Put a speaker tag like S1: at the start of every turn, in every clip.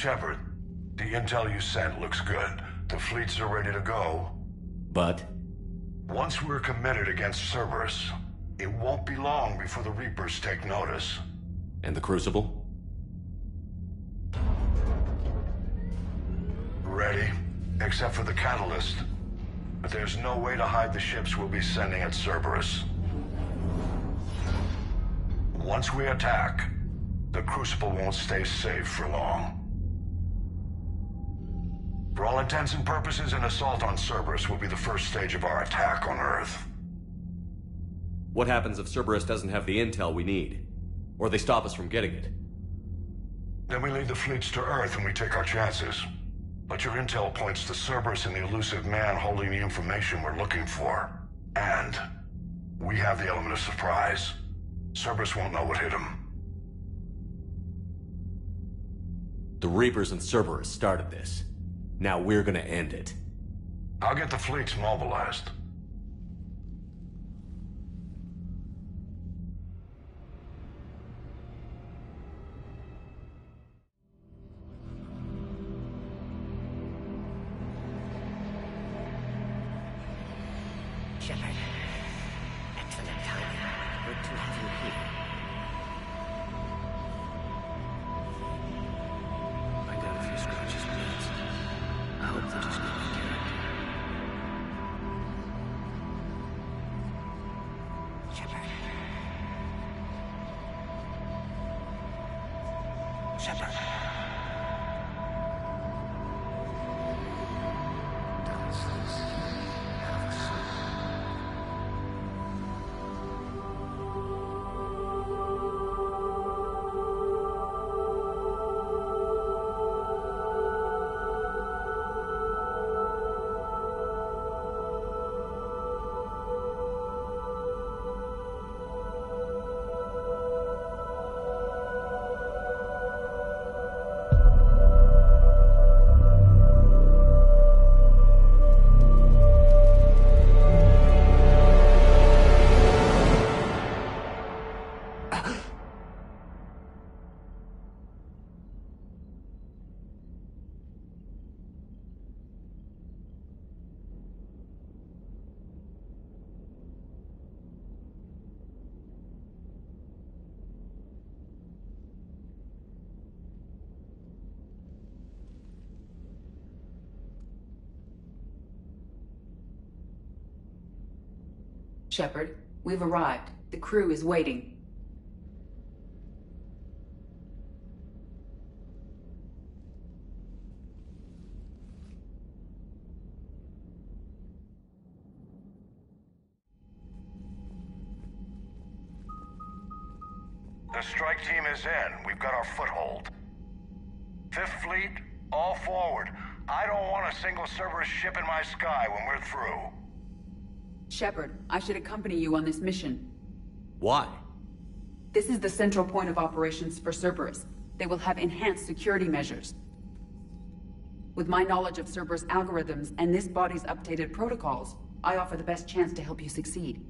S1: Shepard, the intel you sent looks good. The fleets are ready to go.
S2: But?
S1: Once we're committed against Cerberus, it won't be long before the Reapers take notice.
S2: And the Crucible?
S1: Ready, except for the catalyst. But there's no way to hide the ships we'll be sending at Cerberus. Once we attack, the Crucible won't stay safe for long. For all intents and purposes, an assault on Cerberus will be the first stage of our attack on Earth.
S2: What happens if Cerberus doesn't have the intel we need? Or they stop us from getting it?
S1: Then we lead the fleets to Earth and we take our chances. But your intel points to Cerberus and the elusive man holding the information we're looking for. And we have the element of surprise. Cerberus won't know what hit him.
S2: The Reapers and Cerberus started this. Now we're gonna end it.
S1: I'll get the fleets mobilized.
S3: Shepard. Excellent timing. Good to have you here.
S4: I got a few scratches, please. I hope they just get my character.
S3: Shepard. Shepard.
S4: Does this have a soul?
S5: Shepard, we've arrived. The crew is waiting.
S1: The strike team is in. We've got our foothold. Fifth Fleet, all forward. I don't want a single Cerberus ship in my sky when we're through.
S5: Shepard, I should accompany you on this mission.
S2: Why?
S5: This is the central point of operations for Cerberus. They will have enhanced security measures. With my knowledge of Cerberus algorithms and this body's updated protocols, I offer the best chance to help you succeed.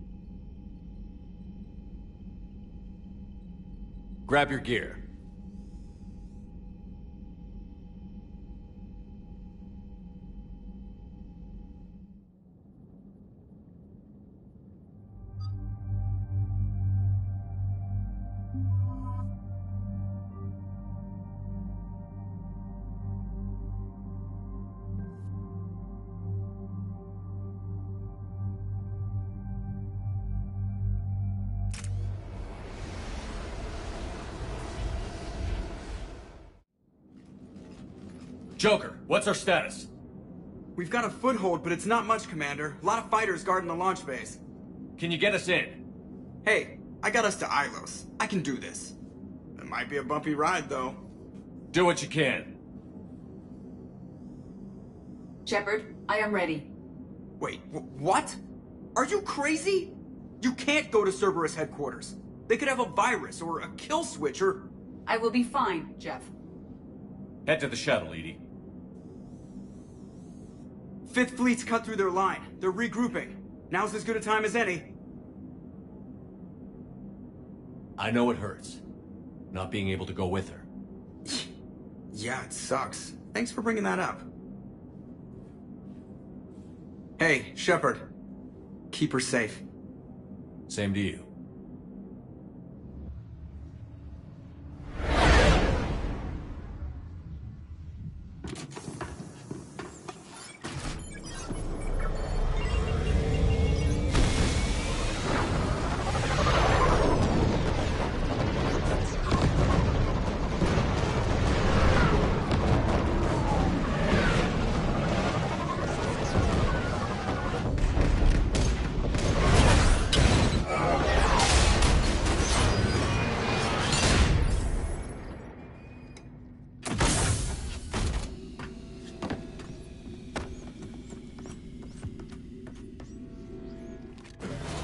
S2: Grab your gear. Joker, what's our status?
S6: We've got a foothold, but it's not much, Commander. A lot of fighters guarding the launch base.
S2: Can you get us in?
S6: Hey, I got us to Ilos. I can do this. It might be a bumpy ride, though.
S2: Do what you can.
S5: Shepard, I am ready.
S6: Wait, what? Are you crazy? You can't go to Cerberus headquarters. They could have a virus or a kill switch or...
S5: I will be fine, Jeff.
S2: Head to the shuttle, Edie.
S6: Fifth Fleet's cut through their line. They're regrouping. Now's as good a time as any.
S2: I know it hurts, not being able to go with her.
S6: Yeah, it sucks. Thanks for bringing that up. Hey, Shepard. Keep her safe.
S7: Same to you.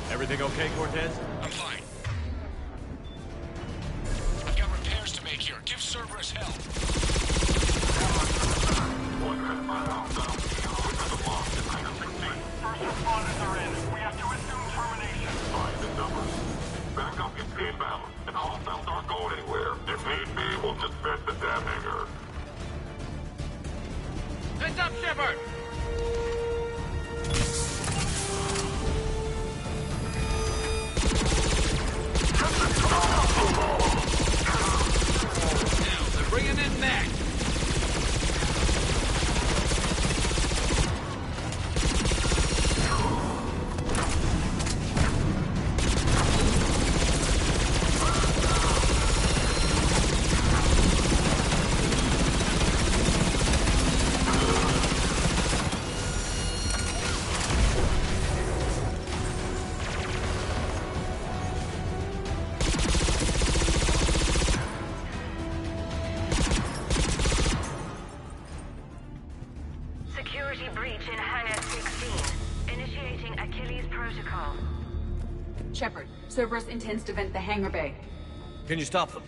S2: Everything okay, Cortez?
S8: I'm fine. I've got repairs to make here. Give Cerberus help. First responders are in. We have to assume termination.
S9: Find the numbers. Backup is inbound, and hostiles aren't going anywhere. If need be, we'll just vent the damn hangar.
S8: Heads up, Shepard! Now, they're bringing in Mac.
S10: Security breach in Hangar 16. Initiating Achilles Protocol.
S5: Shepard, Cerberus intends to vent the hangar bay.
S2: Can you stop them?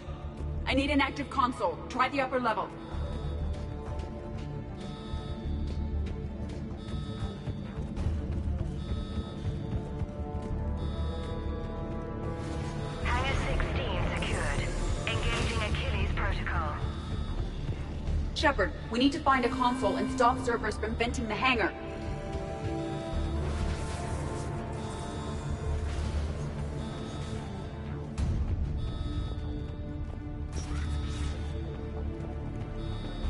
S5: I need an active console. Try the upper level.
S10: Hangar 16 secured. Engaging Achilles Protocol.
S5: Shepard, we need to find a console and stop Cerberus from venting the hangar.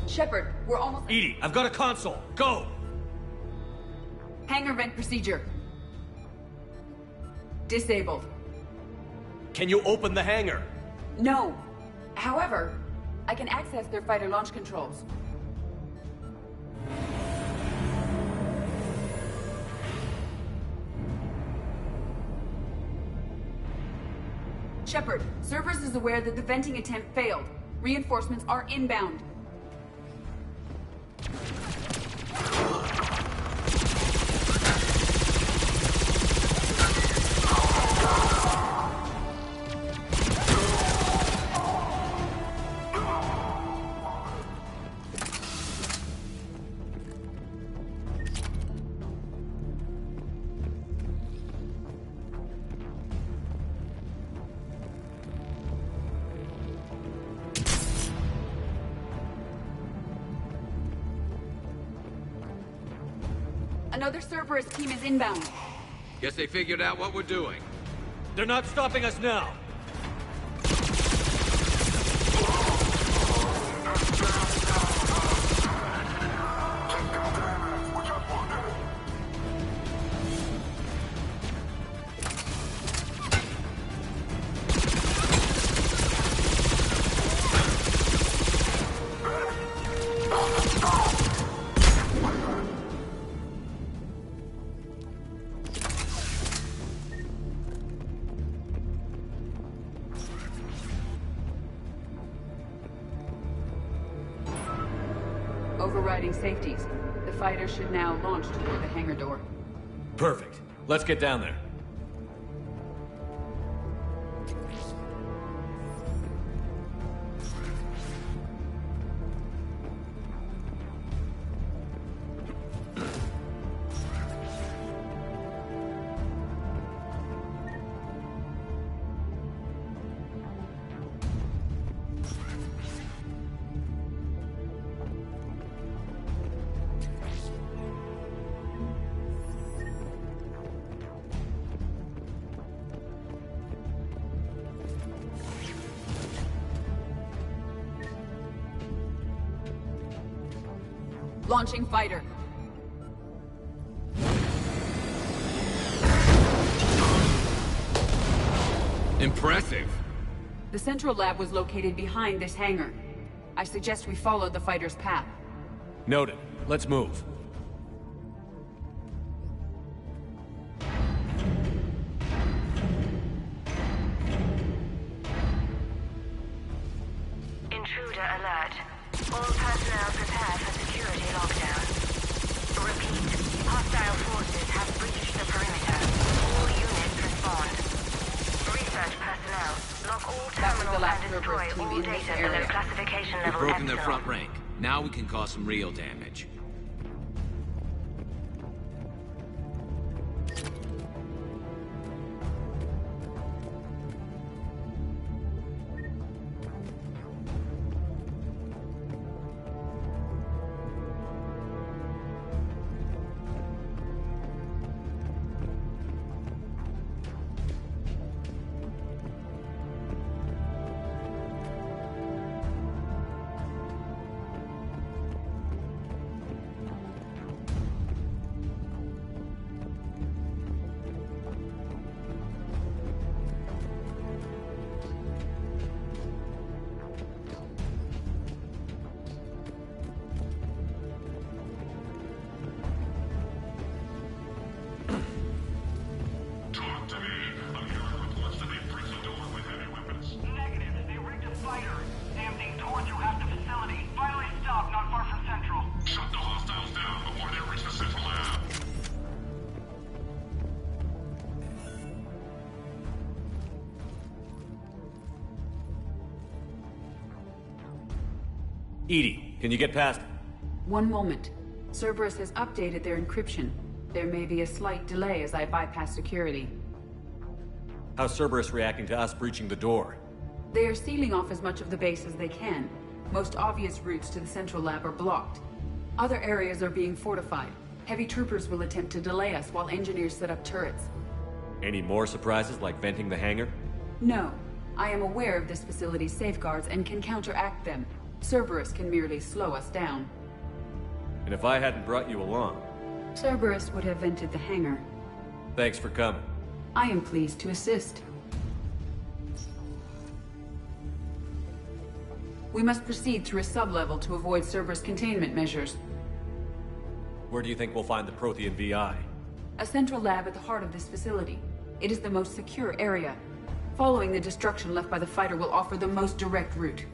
S5: Shepard, we're almost...
S2: EDI, I've got a console. Go!
S5: Hangar vent procedure. Disabled.
S2: Can you open the hangar?
S5: No. However, I can access their fighter launch controls. Shepard, Cerberus is aware that the venting attempt failed. Reinforcements are inbound. Another Cerberus team is inbound.
S8: Guess they figured out what we're doing.
S2: They're not stopping us now.
S5: Overriding safeties. The fighter should now launch toward the hangar door.
S2: Perfect. Let's get down there.
S5: Launching fighter.
S8: Impressive.
S5: The central lab was located behind this hangar. I suggest we follow the fighter's path.
S2: Noted. Let's move.
S10: Intruder alert. All personnel prepare for security lockdown. Repeat. Hostile forces have breached the perimeter. All units respond. Research personnel. Lock all terminals and destroy all data below classification
S8: We've
S10: level
S8: broken their
S10: Epsilon.
S8: front rank. Now we can cause some real damage.
S9: Talk to me. I'm hearing reports that they breached the door with heavy weapons.
S8: Negative. They rigged a fighter. Damn thing tore through half the facility. Finally stopped not far from Central.
S9: Shut the hostiles down before they reach the central lab.
S2: EDI, can you get past?
S5: One moment. Cerberus has updated their encryption. There may be a slight delay as I bypass security.
S2: How's Cerberus reacting to us breaching the door?
S5: They are sealing off as much of the base as they can. Most obvious routes to the central lab are blocked. Other areas are being fortified. Heavy troopers will attempt to delay us while engineers set up turrets.
S2: Any more surprises like venting the hangar?
S5: No. I am aware of this facility's safeguards and can counteract them. Cerberus can merely slow us down.
S2: And if I hadn't brought you along?
S5: Cerberus would have vented the hangar.
S2: Thanks for coming.
S5: I am pleased to assist. We must proceed through a sub-level to avoid Cerberus containment measures.
S2: Where do you think we'll find the Prothean VI?
S5: A central lab at the heart of this facility. It is the most secure area. Following the destruction left by the fighter will offer the most direct route.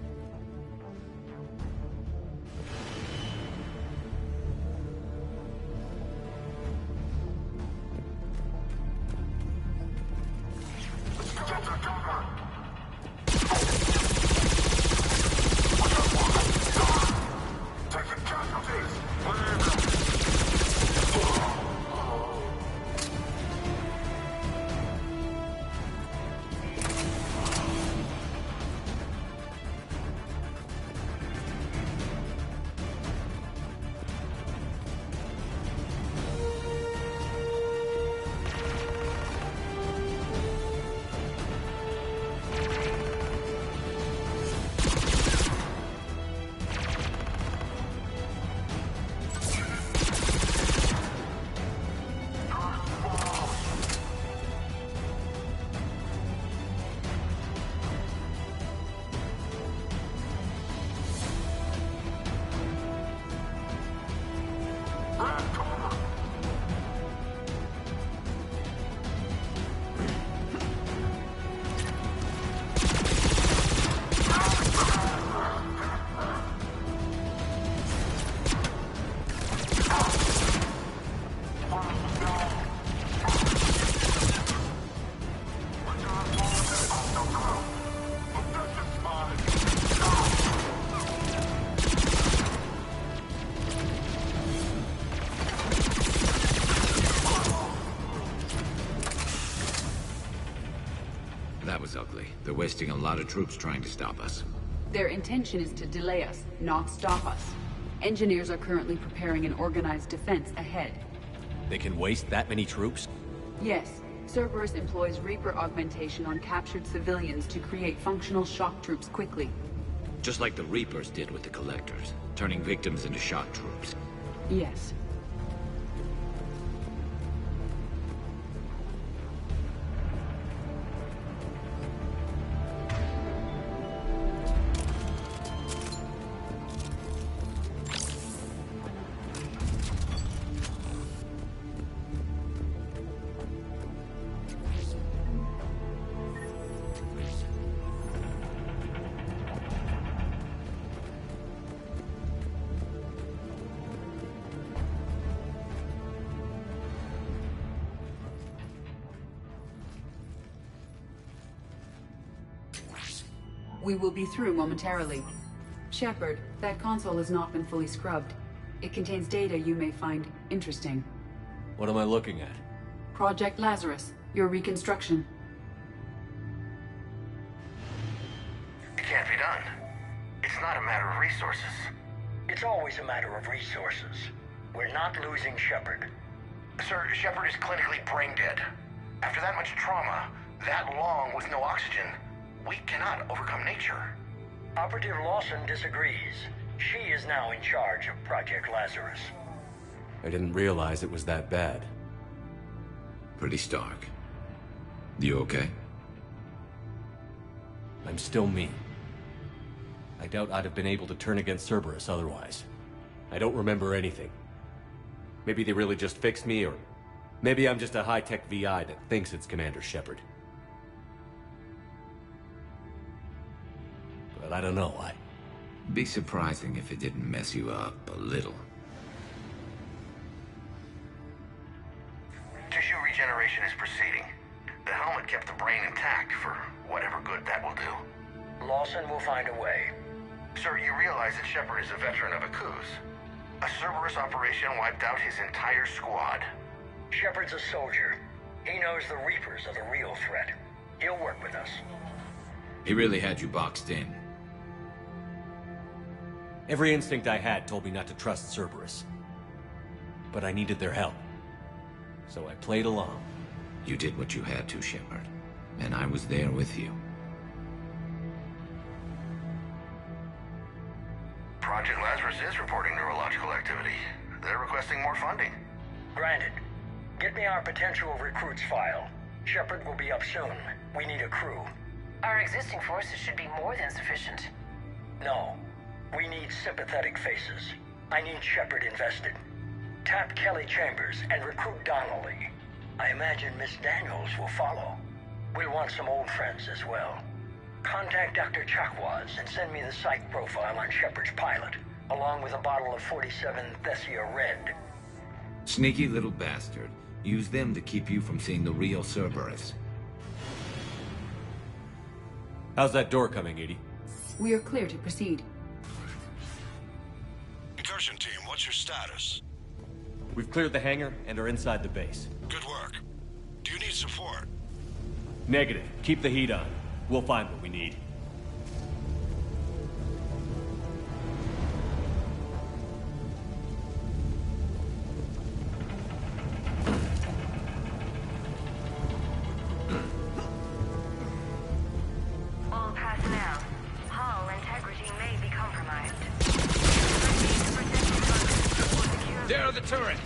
S8: That was ugly. They're wasting a lot of troops trying to stop us.
S5: Their intention is to delay us, not stop us. Engineers are currently preparing an organized defense ahead.
S2: They can waste that many troops?
S5: Yes, Cerberus employs Reaper augmentation on captured civilians to create functional shock troops quickly.
S8: Just like the Reapers did with the Collectors, turning victims into shock troops.
S5: Yes. We will be through momentarily. Shepard, that console has not been fully scrubbed. It contains data you may find interesting.
S2: What am I looking at?
S5: Project Lazarus, your reconstruction.
S11: It can't be done. It's not a matter of resources.
S12: It's always a matter of resources. We're not losing Shepard.
S11: Sir, Shepard is clinically brain dead. After that much trauma, that long with no oxygen, we cannot overcome nature.
S12: Operative Lawson disagrees. She is now in charge of Project Lazarus.
S2: I didn't realize it was that bad.
S7: Pretty stark. You okay?
S2: I'm still me. I doubt I'd have been able to turn against Cerberus otherwise. I don't remember anything. Maybe they really just fixed me, or maybe I'm just a high-tech VI that thinks it's Commander Shepard. But I don't know,
S7: Be surprising if it didn't mess you up a little.
S11: Tissue regeneration is proceeding. The helmet kept the brain intact for whatever good that will do.
S12: Lawson will find a way.
S11: Sir, you realize that Shepard is a veteran of Akuz. A Cerberus operation wiped out his entire squad.
S12: Shepard's a soldier. He knows the Reapers are the real threat. He'll work with us.
S7: He really had you boxed in.
S2: Every instinct I had told me not to trust Cerberus. But I needed their help. So I played along.
S7: You did what you had to, Shepard. And I was there with you.
S11: Project Lazarus is reporting neurological activity. They're requesting more funding.
S12: Granted. Get me our potential recruits file. Shepard will be up soon. We need a crew.
S3: Our existing forces should be more than sufficient.
S12: No. We need sympathetic faces. I need Shepard invested. Tap Kelly Chambers and recruit Donnelly. I imagine Miss Daniels will follow. We'll want some old friends as well. Contact Dr. Chakwas and send me the psych profile on Shepard's pilot, along with a bottle of 47 Thessia Red.
S7: Sneaky little bastard. Use them to keep you from seeing the real Cerberus.
S2: How's that door coming, Edie?
S5: We are clear to proceed.
S1: Incursion team, what's your status?
S2: We've cleared the hangar and are inside the base.
S1: Good work. Do you need support?
S2: Negative. Keep the heat on. We'll find what we need.
S10: All personnel. Hull integrity may be compromised.
S7: There are the turrets!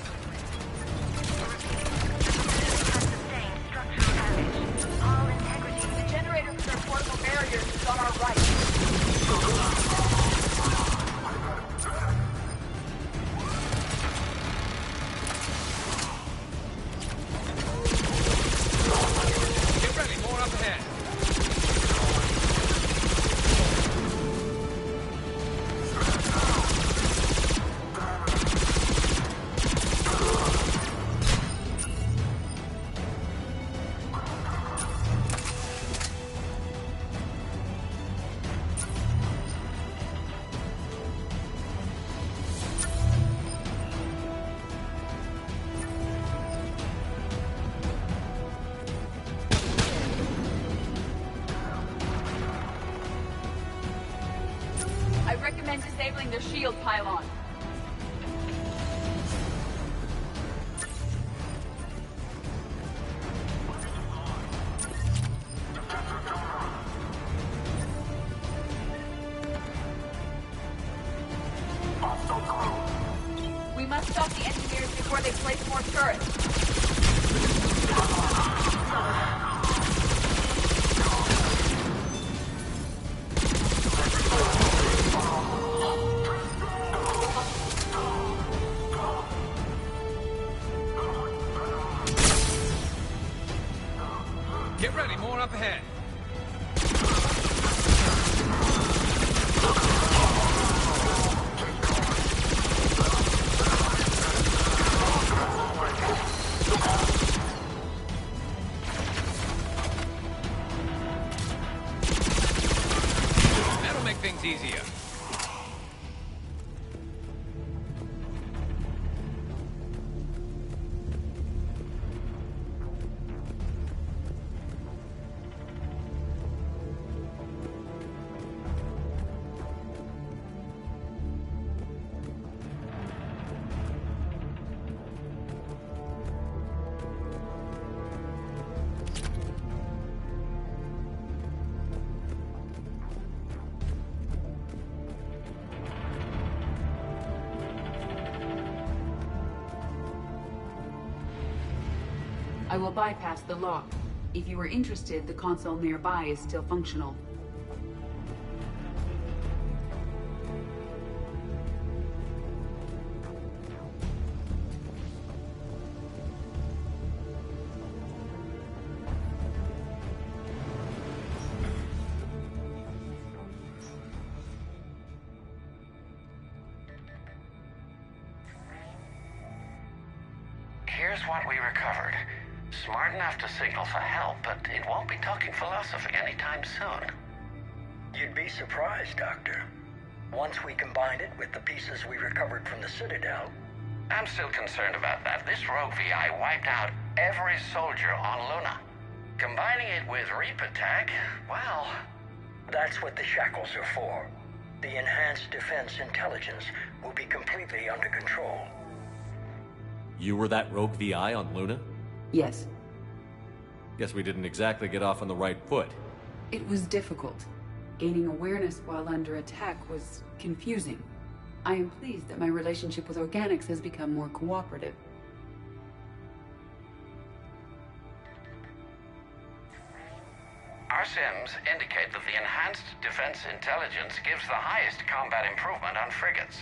S10: Sustained structural damage. Hull integrity.
S3: The generator for their portable barriers is on our right.
S7: Get ready, more up ahead!
S5: I recommend disabling their shield pylon. We must
S3: before they place more turrets.
S4: Get ready, more up ahead. That'll make things easier.
S5: I will bypass the lock. If you are interested, the console nearby is still functional.
S11: Here's what we recovered. Smart enough to signal for help, but it won't be talking philosophy anytime soon.
S12: You'd be surprised, Doctor. Once we combined it with the pieces we recovered from the Citadel...
S11: I'm still concerned about that. This rogue VI wiped out every soldier on Luna. Combining it with Reap Attack, well...
S12: That's what the Shackles are for. The enhanced defense intelligence will be completely under control.
S2: You were that rogue VI on Luna?
S5: Yes.
S2: Guess we didn't exactly get off on the right foot.
S5: It was difficult. Gaining awareness while under attack was confusing. I am pleased that my relationship with Organics has become more cooperative.
S11: Our sims indicate that the enhanced defense intelligence gives the highest combat improvement on frigates.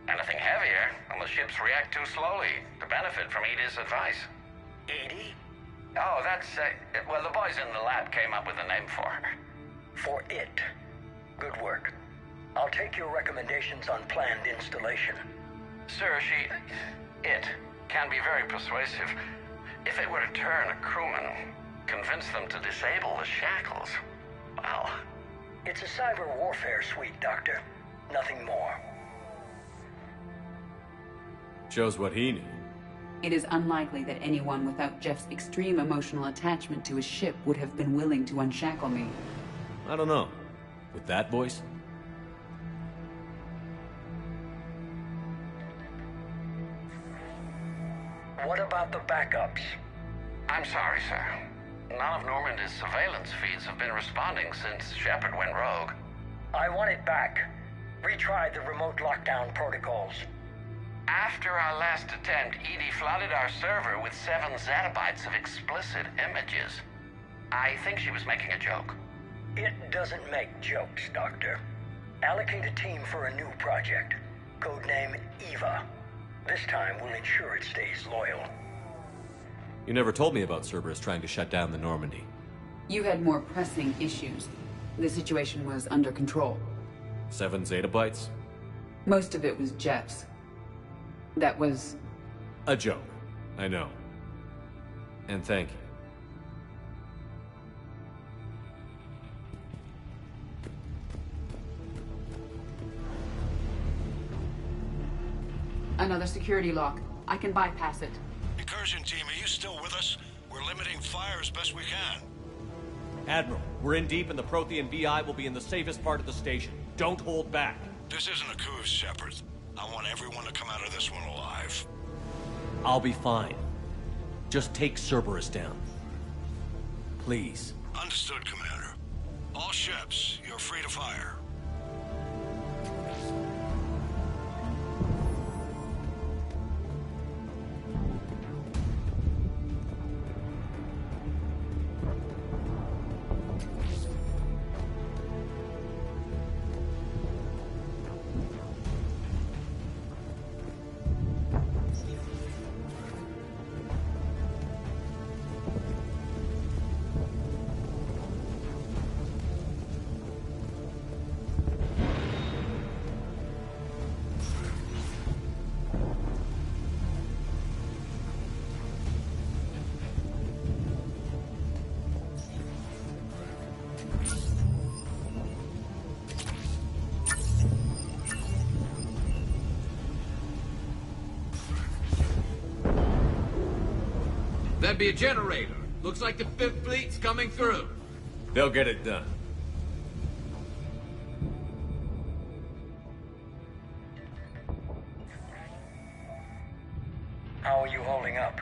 S11: Anything heavier, and the ships react too slowly to benefit from Edie's advice.
S12: Edie?
S11: Oh, that's, well, the boys in the lab came up with a name for her.
S12: For it. Good work. I'll take your recommendations on planned installation.
S11: Sir, it can be very persuasive. If it were to turn a crewman, convince them to disable the shackles, well...
S12: It's a cyber warfare suite, Doctor. Nothing more.
S2: Shows what he knew.
S5: It is unlikely that anyone without Jeff's extreme emotional attachment to his ship would have been willing to unshackle me.
S2: I don't know. With that voice?
S12: What about the backups?
S11: I'm sorry, sir. None of Normandy's surveillance feeds have been responding since Shepard went rogue.
S12: I want it back. Retry the remote lockdown protocols.
S11: After our last attempt, Edie flooded our server with 7 zettabytes of explicit images. I think she was making a joke.
S12: It doesn't make jokes, Doctor. Allocate a team for a new project. Codename Eva. This time we'll ensure it stays loyal.
S2: You never told me about Cerberus trying to shut down the Normandy.
S5: You had more pressing issues. The situation was under control.
S2: 7 zettabytes?
S5: Most of it was Jeff's. That was...
S2: a joke. I know. And thank you.
S5: Another security lock. I can bypass it.
S1: Incursion team, are you still with us? We're limiting fire as best we can.
S2: Admiral, we're in deep and the Prothean VI will be in the safest part of the station. Don't hold back.
S1: This isn't a coup, Shepard. I want everyone to come out of this one alive.
S2: I'll be fine. Just take Cerberus down. Please.
S1: Understood, Commander. All ships, you're free to fire.
S7: That'd be a generator. Looks like the Fifth Fleet's coming through.
S2: They'll get it done.
S12: How are you holding up?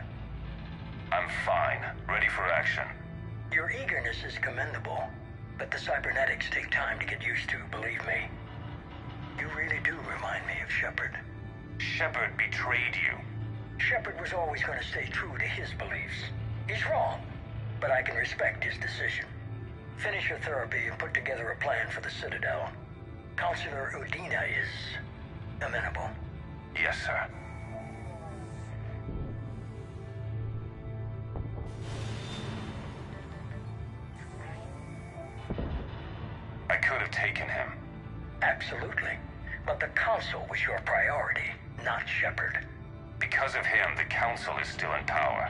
S9: I'm fine. Ready for action.
S12: Your eagerness is commendable, but the cybernetics take time to get used to, believe me. You really do remind me of Shepard.
S9: Shepard betrayed you.
S12: Shepard was always going to stay true to his beliefs. He's wrong, but I can respect his decision. Finish your therapy and put together a plan for the Citadel. Counselor Udina is amenable.
S9: Yes, sir. I could have taken him.
S12: Absolutely. But the Council was your priority, not Shepard.
S9: Because of him, the Council is still in power.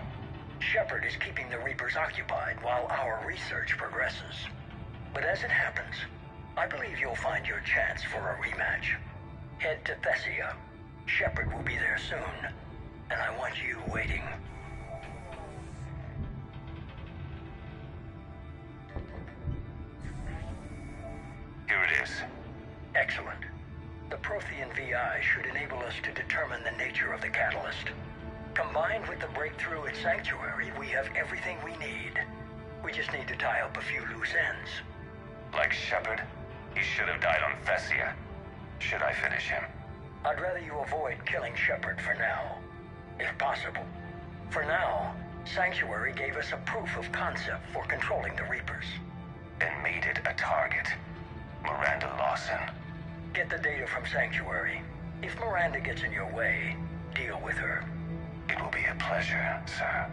S12: Shepard is keeping the Reapers occupied while our research progresses. But as it happens, I believe you'll find your chance for a rematch. Head to Thessia. Shepard will be there soon, and I want you waiting.
S9: Here it is.
S12: Excellent. The Prothean VI should enable us to determine the nature of the catalyst. Combined with the breakthrough at Sanctuary, we have everything we need. We just need to tie up a few loose ends.
S9: Like Shepard, he should have died on Thessia. Should I finish him?
S12: I'd rather you avoid killing Shepard for now, if possible. For now, Sanctuary gave us a proof of concept for controlling the Reapers.
S9: And made it a target. Miranda Lawson.
S12: Get the data from Sanctuary. If Miranda gets in your way, deal with her.
S9: It will be a pleasure, sir.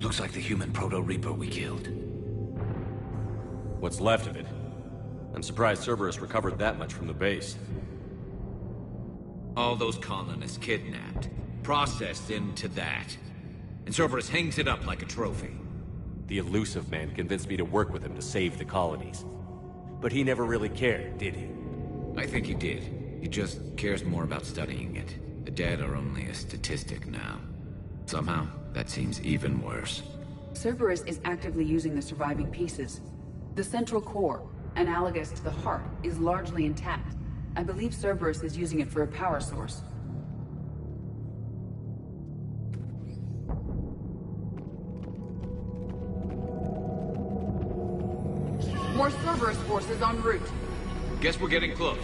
S7: Looks like the human Proto-Reaper we killed.
S2: What's left of it? I'm surprised Cerberus recovered that much from the base.
S7: All those colonists kidnapped, processed into that. And Cerberus hangs it up like a trophy.
S2: The Elusive Man convinced me to work with him to save the colonies. But he never really cared, did he?
S7: I think he did. He just cares more about studying it. The dead are only a statistic now. Somehow, that seems even worse.
S5: Cerberus is actively using the surviving pieces. The central core, analogous to the heart, is largely intact. I believe Cerberus is using it for a power source. More Cerberus forces en route.
S7: Guess we're getting close.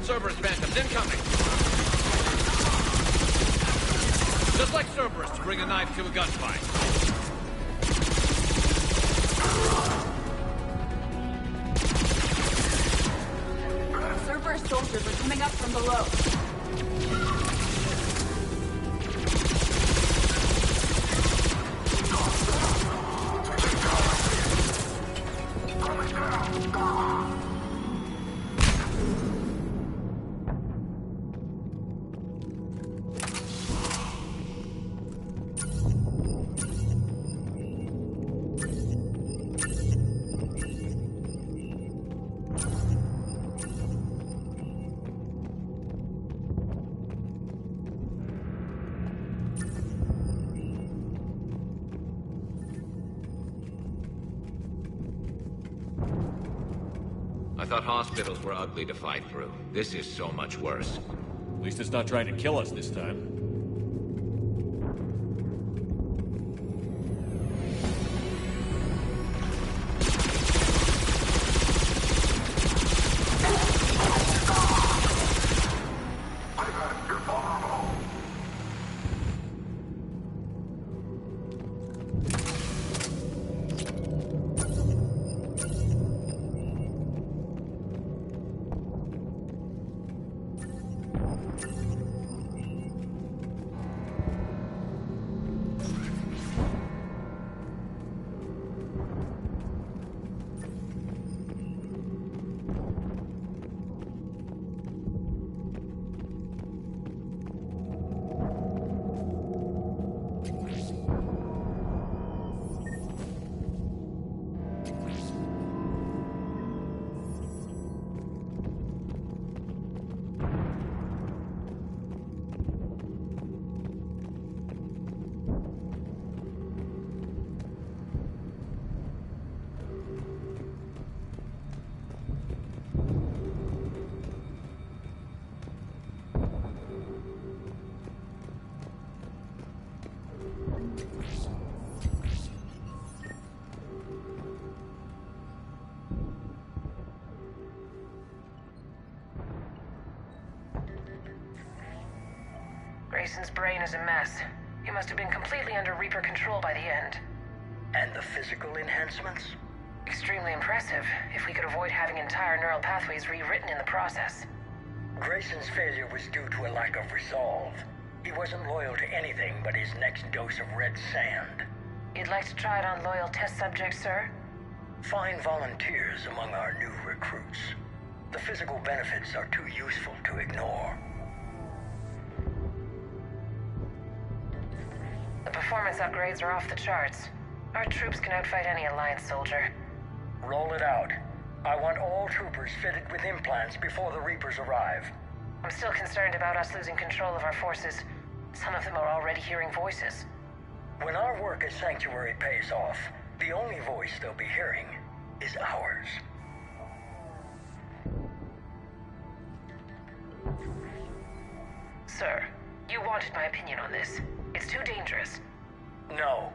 S7: Cerberus Phantoms incoming! Just like Cerberus to bring a knife to a gunfight.
S5: Cerberus soldiers are coming up from below.
S7: I thought hospitals were ugly to fight through. This is so much worse.
S2: At least it's not trying to kill us this time.
S10: Grayson's brain is a mess. He must have been completely under Reaper control by the end.
S12: And the physical enhancements?
S10: Extremely impressive, if we could avoid having entire neural pathways rewritten in the process.
S12: Grayson's failure was due to a lack of resolve. He wasn't loyal to anything but his next dose of red sand.
S10: You'd like to try it on loyal test subjects, sir?
S12: Find volunteers among our new recruits. The physical benefits are too useful to ignore.
S10: The performance upgrades are off the charts. Our troops can outfight any Alliance soldier.
S12: Roll it out. I want all troopers fitted with implants before the Reapers arrive.
S10: I'm still concerned about us losing control of our forces. Some of them are already hearing voices.
S12: When our work at Sanctuary pays off, the only voice they'll be hearing is ours.
S10: Sir, you wanted my opinion on this. It's too dangerous.
S12: No,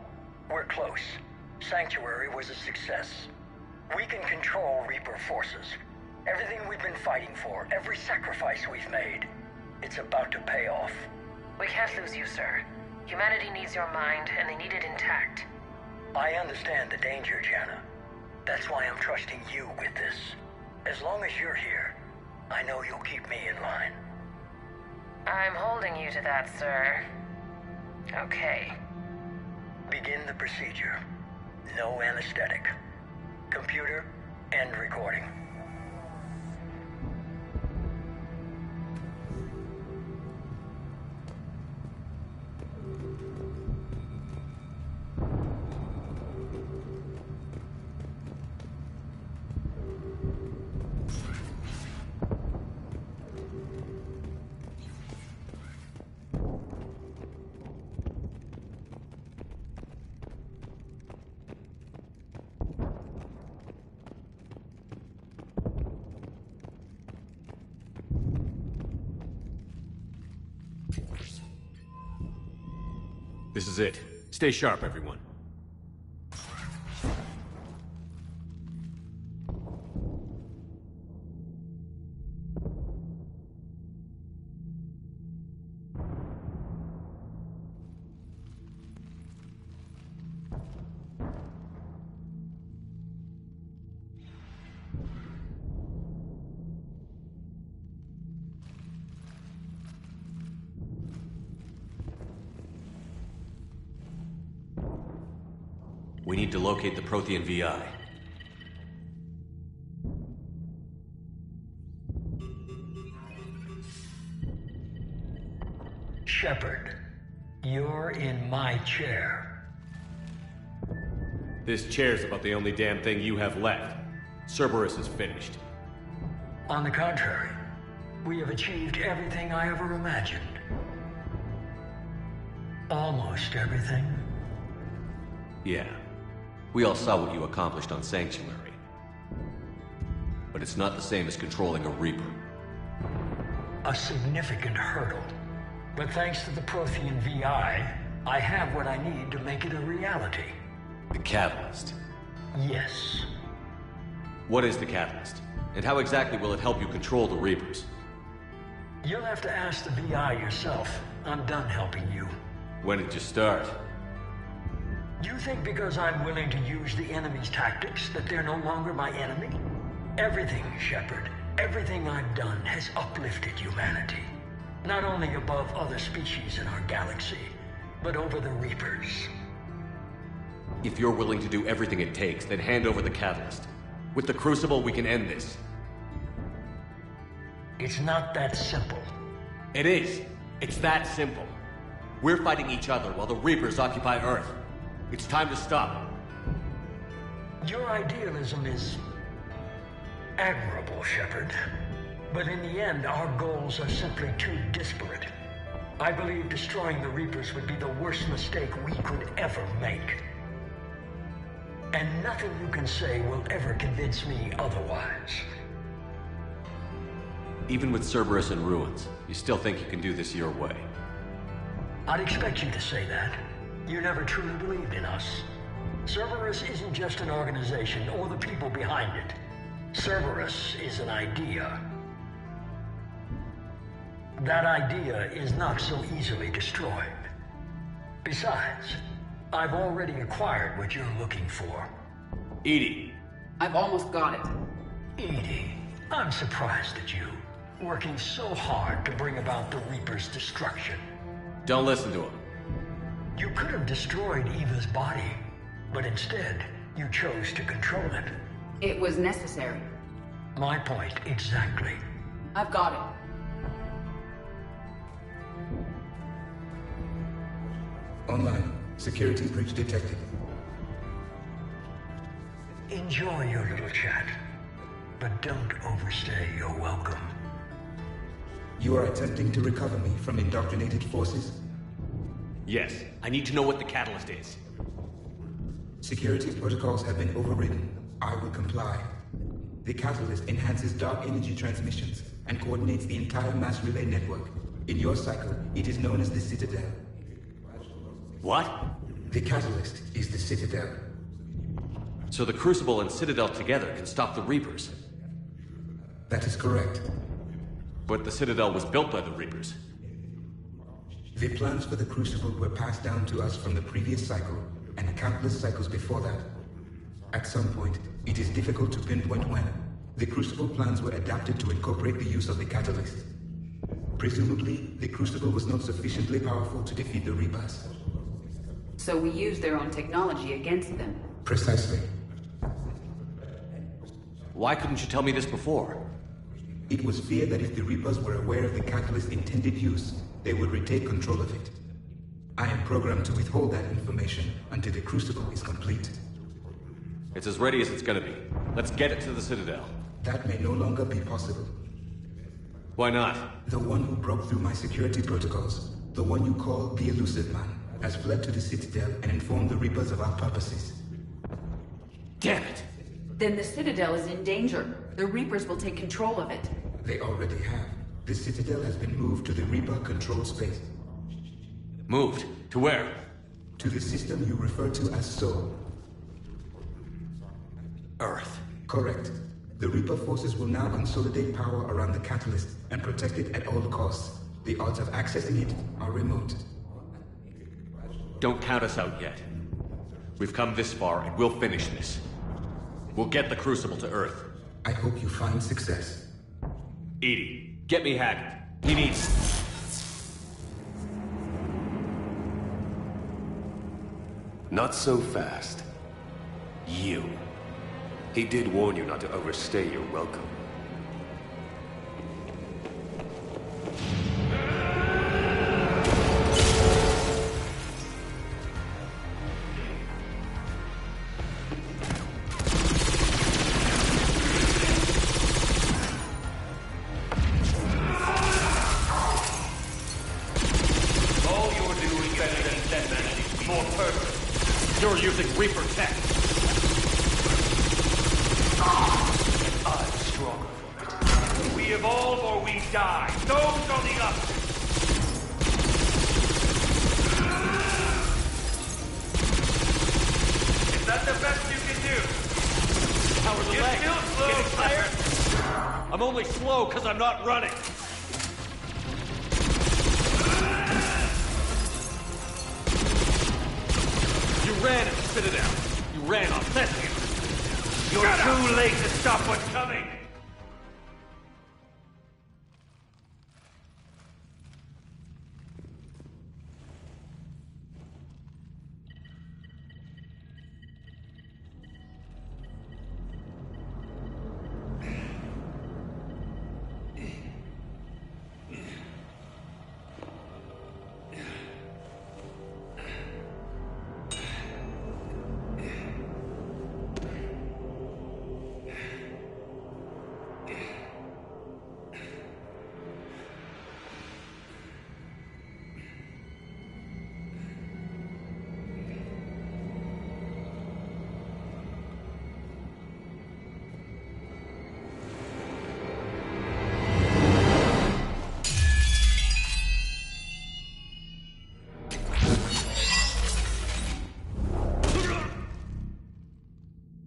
S12: we're close. Sanctuary was a success. We can control Reaper forces. Everything we've been fighting for, every sacrifice we've made, it's about to pay off.
S10: We can't lose you, sir. Humanity needs your mind, and they need it intact.
S12: I understand the danger, Jana. That's why I'm trusting you with this. As long as you're here, I know you'll keep me in line.
S10: I'm holding you to that, sir. Okay.
S12: Begin the procedure. No anesthetic. Computer, end recording.
S2: This is it. Stay sharp, everyone. We need to locate the Prothean VI.
S12: Shepard, you're in my chair.
S2: This chair's about the only damn thing you have left. Cerberus is finished.
S12: On the contrary, we have achieved everything I ever imagined. Almost everything.
S2: Yeah. We all saw what you accomplished on Sanctuary. But it's not the same as controlling a Reaper.
S12: A significant hurdle. But thanks to the Prothean VI, I have what I need to make it a reality.
S2: The Catalyst.
S12: Yes.
S2: What is the Catalyst? And how exactly will it help you control the Reapers?
S12: You'll have to ask the VI yourself. I'm done helping you.
S2: When did you start?
S12: You think because I'm willing to use the enemy's tactics that they're no longer my enemy? Everything, Shepard, everything I've done has uplifted humanity. Not only above other species in our galaxy, but over the Reapers.
S2: If you're willing to do everything it takes, then hand over the Catalyst. With the Crucible, we can end this.
S12: It's not that simple.
S2: It is. It's that simple. We're fighting each other while the Reapers occupy Earth. It's time to stop.
S12: Your idealism is admirable, Shepard. But in the end, our goals are simply too disparate. I believe destroying the Reapers would be the worst mistake we could ever make. And nothing you can say will ever convince me otherwise.
S2: Even with Cerberus in ruins, you still think you can do this your way?
S12: I'd expect you to say that. You never truly believed in us. Cerberus isn't just an organization or the people behind it. Cerberus is an idea. That idea is not so easily destroyed. Besides, I've already acquired what you're looking for.
S2: EDI.
S5: I've almost got it.
S12: EDI, I'm surprised at you, working so hard to bring about the Reaper's destruction.
S2: Don't listen to him.
S12: You could have destroyed Eva's body, but instead, you chose to control it.
S5: It was necessary.
S12: My point exactly.
S5: I've got it.
S13: Online. Security breach detected.
S12: Enjoy your little chat, but don't overstay your welcome.
S13: You are attempting to recover me from indoctrinated forces?
S2: Yes. I need to know what the catalyst is.
S13: Security protocols have been overridden. I will comply. The catalyst enhances dark energy transmissions and coordinates the entire mass relay network. In your cycle, it is known as the Citadel.
S2: What?
S13: The catalyst is the Citadel.
S2: So the Crucible and Citadel together can stop the Reapers?
S13: That is correct.
S2: But the Citadel was built by the Reapers.
S13: The plans for the Crucible were passed down to us from the previous cycle, and countless cycles before that. At some point, it is difficult to pinpoint when, the Crucible plans were adapted to incorporate the use of the catalyst. Presumably, the Crucible was not sufficiently powerful to defeat the Reapers.
S5: So we used their own technology against them.
S13: Precisely.
S2: Why couldn't you tell me this before?
S13: It was feared that if the Reapers were aware of the catalyst's intended use, they would retake control of it. I am programmed to withhold that information until the Crucible is complete.
S2: It's as ready as it's gonna be. Let's get it to the Citadel.
S13: That may no longer be possible.
S2: Why not?
S13: The one who broke through my security protocols, the one you call the Elusive Man, has fled to the Citadel and informed the Reapers of our purposes.
S2: Damn it!
S5: Then the Citadel is in danger. The Reapers will take control of it.
S13: They already have. The Citadel has been moved to the Reaper-controlled space.
S2: Moved? To where?
S13: To the system you refer to as Sol.
S2: Earth.
S13: Correct. The Reaper forces will now consolidate power around the catalyst and protect it at all costs. The odds of accessing it are remote.
S2: Don't count us out yet. We've come this far and we'll finish this. We'll get the Crucible to Earth.
S13: I hope you find success.
S2: EDI, get me Haggard. He needs...
S14: Not so fast. You. He did warn you not to overstay your welcome.
S8: All you're doing is better than Dead Man. More purpose.
S2: You're using Reaper tech.
S8: I'm stronger for it. We evolve or we die. Those are the options. Is that the best you can do?
S2: How are the
S8: You're
S2: legs?
S8: still slow,
S2: Getting tired? I'm only slow because I'm not running. You ran at the Citadel. You ran on Thespian.
S8: You're too late to stop what's coming.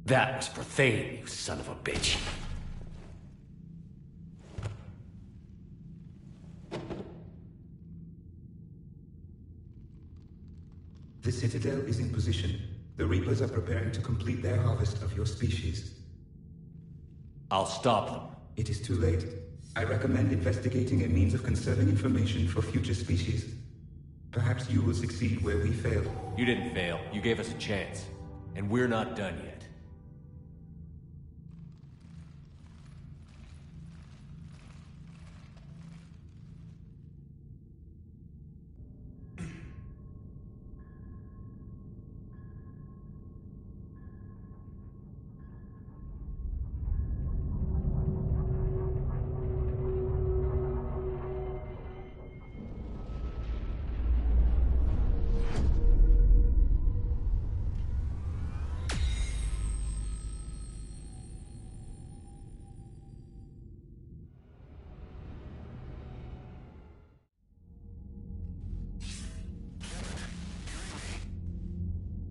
S2: That was for Thane, you son of a bitch.
S13: The Citadel is in position. The Reapers are preparing to complete their harvest of your species.
S2: I'll stop them.
S13: It is too late. I recommend investigating a means of conserving information for future species. Perhaps you will succeed where we failed.
S2: You didn't fail. You gave us a chance. And we're not done yet.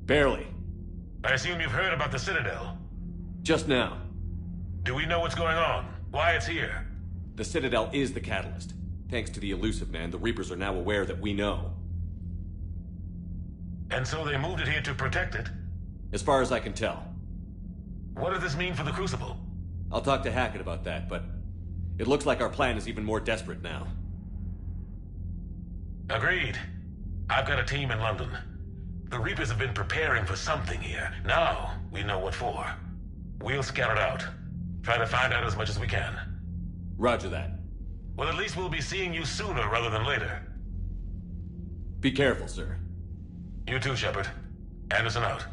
S2: Barely.
S15: I assume you've heard about the Citadel.
S2: Just now.
S15: Do we know what's going on? Why it's here?
S2: The Citadel is the catalyst. Thanks to the Illusive Man, the Reapers are now aware that we know.
S15: And so they moved it here to protect it?
S2: As far as I can tell.
S15: What does this mean for the Crucible?
S2: I'll talk to Hackett about that, but it looks like our plan is even more desperate now.
S15: Agreed. I've got a team in London. The Reapers have been preparing for something here. Now, we know what for. We'll scout it out. Try to find out as much as we can.
S2: Roger that.
S15: Well, at least we'll be seeing you sooner rather than later.
S2: Be careful, sir.
S15: You too, Shepard. Anderson out.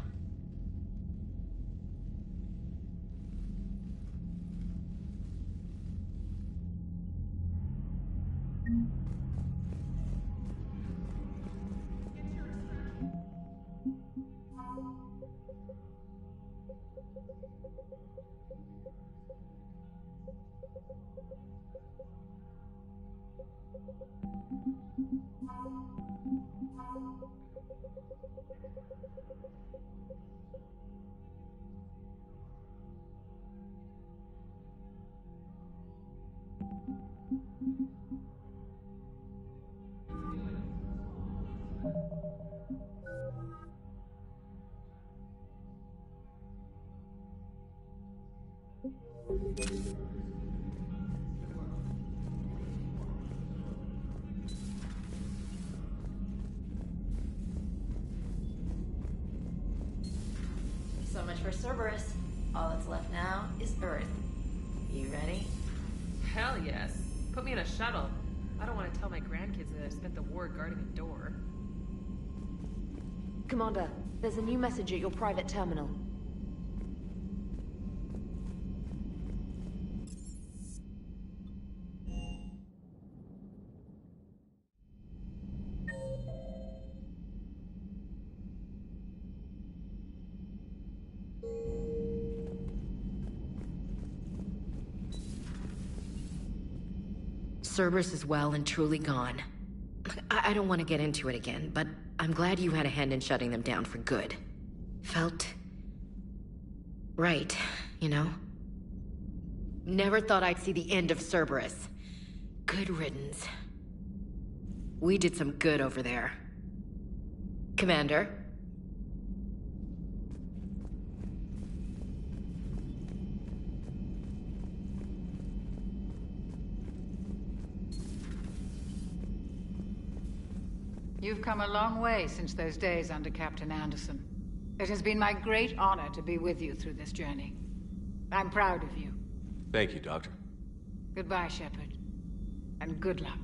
S16: So much for Cerberus. All that's left now is Earth. You ready?
S17: Hell yes. Put me in a shuttle. I don't want to tell my grandkids that I spent the war guarding a door.
S18: Commander, there's a new message at your private terminal.
S19: Cerberus is well and truly gone. I don't want to get into it again, but I'm glad you had a hand in shutting them down for good. Felt right, you know? Never thought I'd see the end of Cerberus. Good riddance. We did some good over there. Commander?
S20: You've come a long way since those days under Captain Anderson. It has been my great honor to be with you through this journey. I'm proud of you.
S2: Thank you, Doctor.
S20: Goodbye, Shepard. And good luck.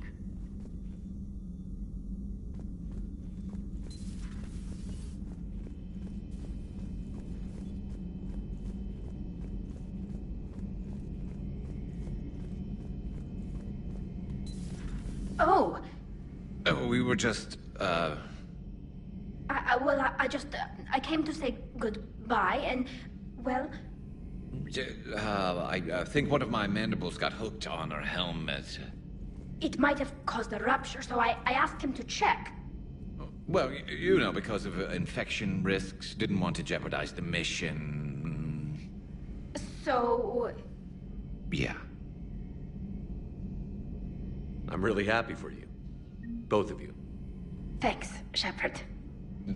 S21: Oh!
S7: We were just,
S21: I came to say goodbye, and, well...
S7: I think one of my mandibles got hooked on her helmet.
S21: It might have caused a rupture, so I asked him to check.
S7: Well, you know, because of infection risks, didn't want to jeopardize the mission.
S21: So...
S7: Yeah.
S2: I'm really happy for you. Both of you.
S21: Thanks, Shepard.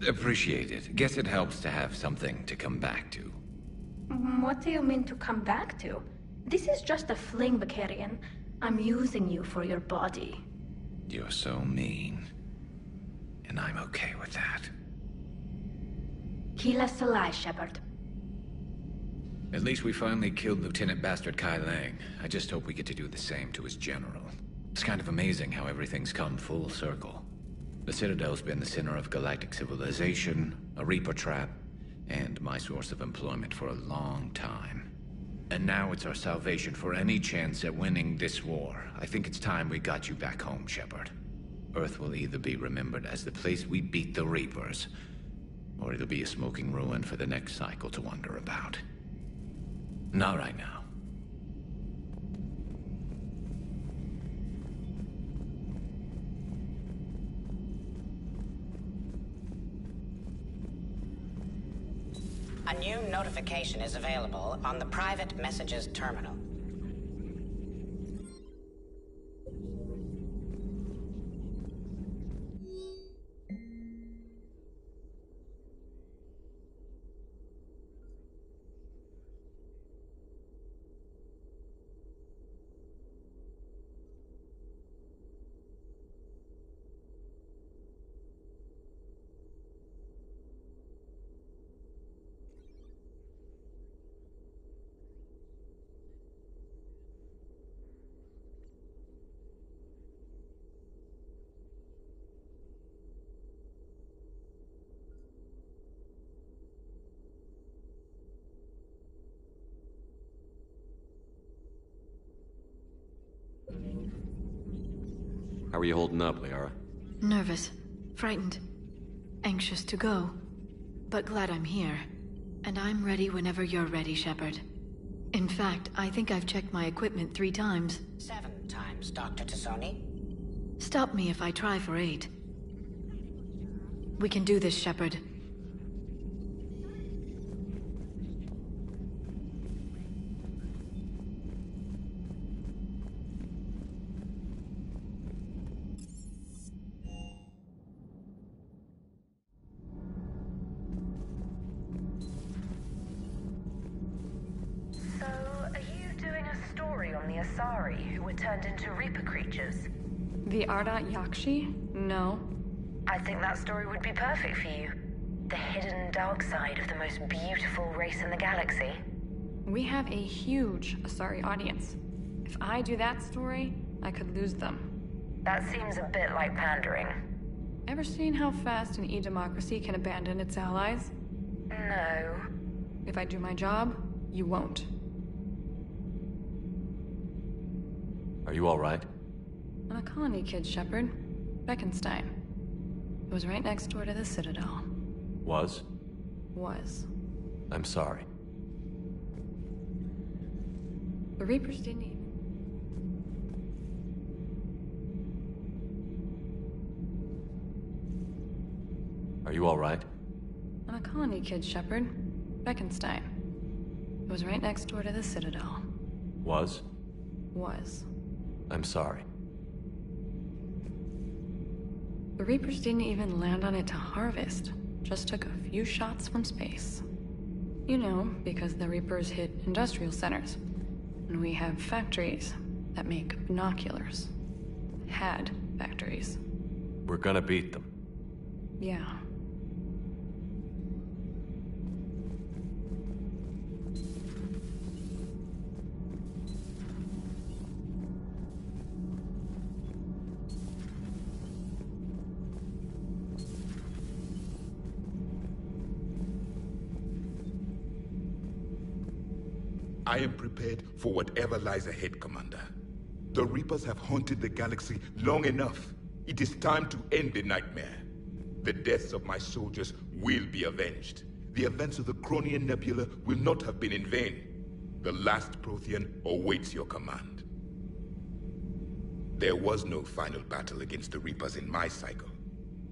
S7: Appreciate it. Guess it helps to have something to come back to.
S21: What do you mean to come back to? This is just a fling, Vakarian. I'm using you for your body.
S7: You're so mean. And I'm okay with that.
S21: Kila Salai, Shepard.
S7: At least we finally killed Lieutenant Bastard Kai Lang. I just hope we get to do the same to his general. It's kind of amazing how everything's come full circle. The Citadel's been the center of galactic civilization, a Reaper trap, and my source of employment for a long time. And now it's our salvation for any chance at winning this war. I think it's time we got you back home, Shepard. Earth will either be remembered as the place we beat the Reapers, or it'll be a smoking ruin for the next cycle to wonder about. Not right now.
S6: A new notification is available on the private messages terminal.
S2: How are you holding up, Liara?
S18: Nervous, frightened, anxious to go. But glad I'm here. And I'm ready whenever you're ready, Shepard. In fact, I think I've checked my equipment 3 times.
S6: 7 times, Dr. T'Soni.
S18: Stop me if I try for 8. We can do this, Shepard.
S10: Turned into Reaper creatures.
S22: The Ardat Yakshi? No.
S10: I think that story would be perfect for you. The hidden dark side of the most beautiful race in the galaxy.
S22: We have a huge Asari audience. If I do that story, I could lose them.
S10: That seems a bit like pandering.
S22: Ever seen how fast an e-democracy can abandon its allies?
S10: No.
S22: If I do my job, you won't.
S2: Are you all right?
S22: I'm a colony kid, Shepard. Beckenstein. It was right next door to the Citadel.
S2: Was?
S22: Was.
S2: I'm sorry.
S22: The Reapers didn't even...
S2: Are you all right?
S22: I'm a colony kid, Shepard. Beckenstein. It was right next door to the Citadel.
S2: Was?
S22: Was.
S2: I'm sorry.
S22: The Reapers didn't even land on it to harvest. Just took a few shots from space. You know, because the Reapers hit industrial centers. And we have factories that make binoculars. Had factories.
S2: We're gonna beat them.
S22: Yeah.
S13: I am prepared for whatever lies ahead, Commander. The Reapers have haunted the galaxy long enough. It is time to end the nightmare. The deaths of my soldiers will be avenged. The events of the Cronian Nebula will not have been in vain. The last Prothean awaits your command. There was no final battle against the Reapers in my cycle.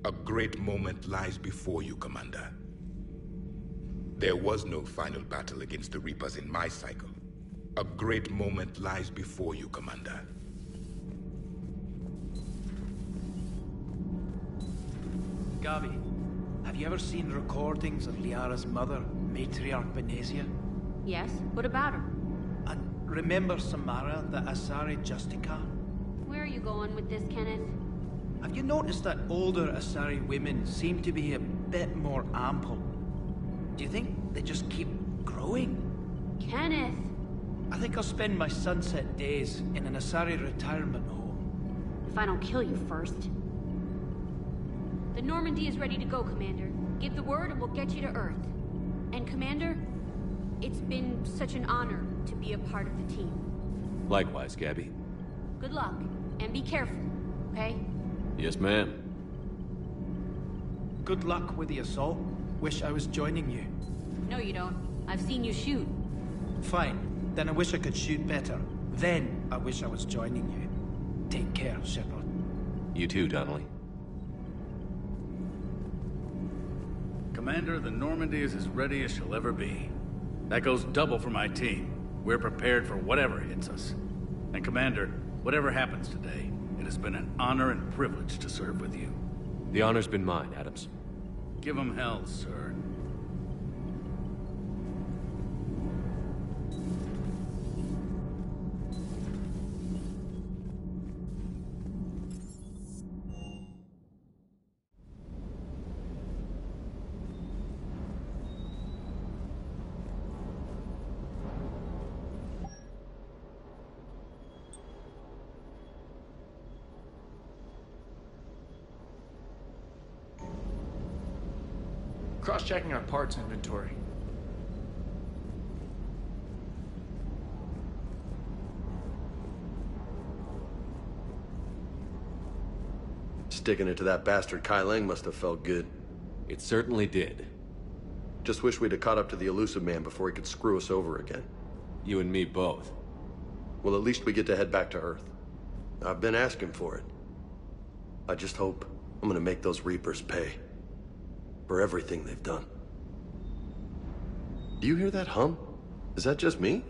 S13: A great moment lies before you, Commander. There was no final battle against the Reapers in my cycle. A great moment lies before you, Commander.
S4: Gabi,
S3: Have you ever seen recordings of Liara's mother, Matriarch Benezia?
S11: Yes? What about her?
S3: And remember Samara, the Asari Justica?
S11: Where are you going with this, Kenneth?
S3: Have you noticed that older Asari women seem to be a bit more ample? Do you think they just keep growing?
S11: Kenneth!
S3: I think I'll spend my sunset days in an Asari retirement home.
S11: If I don't kill you first. The Normandy is ready to go, Commander. Give the word and we'll get you to Earth. And Commander, it's been such an honor to be a part of the team.
S2: Likewise, Gabby.
S11: Good luck, and be careful, okay?
S2: Yes, ma'am.
S3: Good luck with the assault. Wish I was joining you.
S11: No, you don't. I've seen you shoot.
S3: Fine. Then I wish I could shoot better. Then I wish I was joining you. Take care, Shepard.
S2: You too, Donnelly.
S23: Commander, the Normandy is as ready as she'll ever be. That goes double for my team. We're prepared for whatever hits us. And Commander, whatever happens today, it has been an honor and privilege to serve with you.
S2: The honor's been mine, Adams.
S23: Give 'em hell, sir.
S24: Cross-checking our parts inventory.
S25: Sticking it to that bastard Kai Lang must have felt good.
S2: It certainly did.
S25: Just wish we'd have caught up to the Elusive Man before he could screw us over again.
S2: You and me both.
S25: Well, at least we get to head back to Earth. I've been asking for it. I just hope I'm gonna make those Reapers pay. For everything they've done. Do you hear that hum? Is that just me?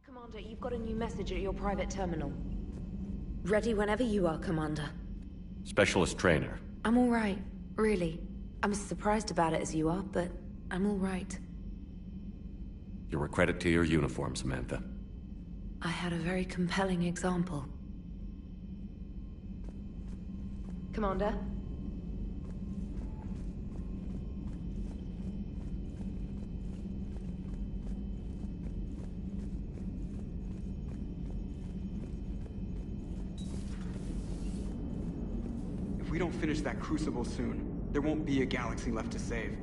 S26: Commander, you've got a new message at your private terminal. Ready whenever you are, Commander.
S2: Specialist trainer.
S26: I'm all right, really. I'm as surprised about it as you are, but I'm all right.
S2: You're a credit to your uniform, Samantha.
S26: I had a very compelling example. Commander?
S27: If we don't finish that crucible soon, there won't be a galaxy left to save.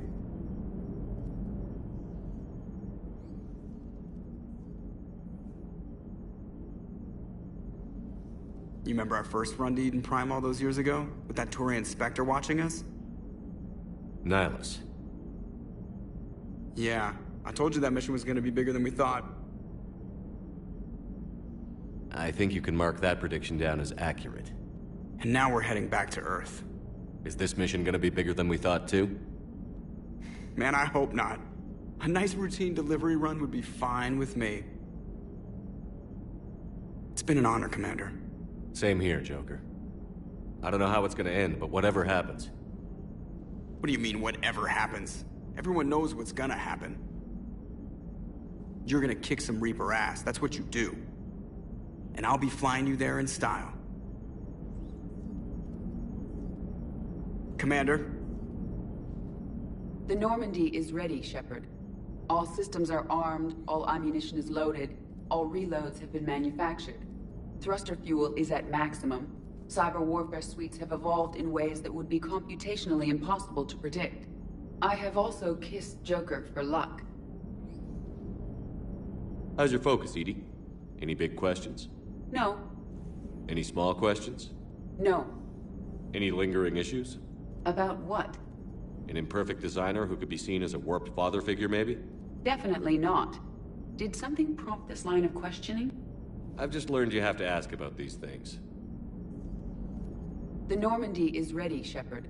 S27: You remember our first run to Eden Prime all those years ago? With that Turian Spectre watching us?
S2: Nihilus.
S27: Yeah, I told you that mission was gonna be bigger than we thought.
S2: I think you can mark that prediction down as accurate.
S27: And now we're heading back to Earth.
S2: Is this mission gonna be bigger than we thought, too?
S27: Man, I hope not. A nice routine delivery run would be fine with me. It's been an honor, Commander.
S2: Same here, Joker. I don't know how it's gonna end, but whatever happens.
S27: What do you mean, whatever happens? Everyone knows what's gonna happen. You're gonna kick some Reaper ass, that's what you do. And I'll be flying you there in style. Commander?
S5: The Normandy is ready, Shepard. All systems are armed, all ammunition is loaded, all reloads have been manufactured. Thruster fuel is at maximum. Cyber warfare suites have evolved in ways that would be computationally impossible to predict. I have also kissed Joker for luck.
S2: How's your focus, Edie? Any big questions?
S5: No.
S2: Any small questions?
S5: No.
S2: Any lingering issues?
S5: About what?
S2: An imperfect designer who could be seen as a warped father figure, maybe?
S5: Definitely not. Did something prompt this line of questioning?
S2: I've just learned you have to ask about these things.
S5: The Normandy is ready, Shepard.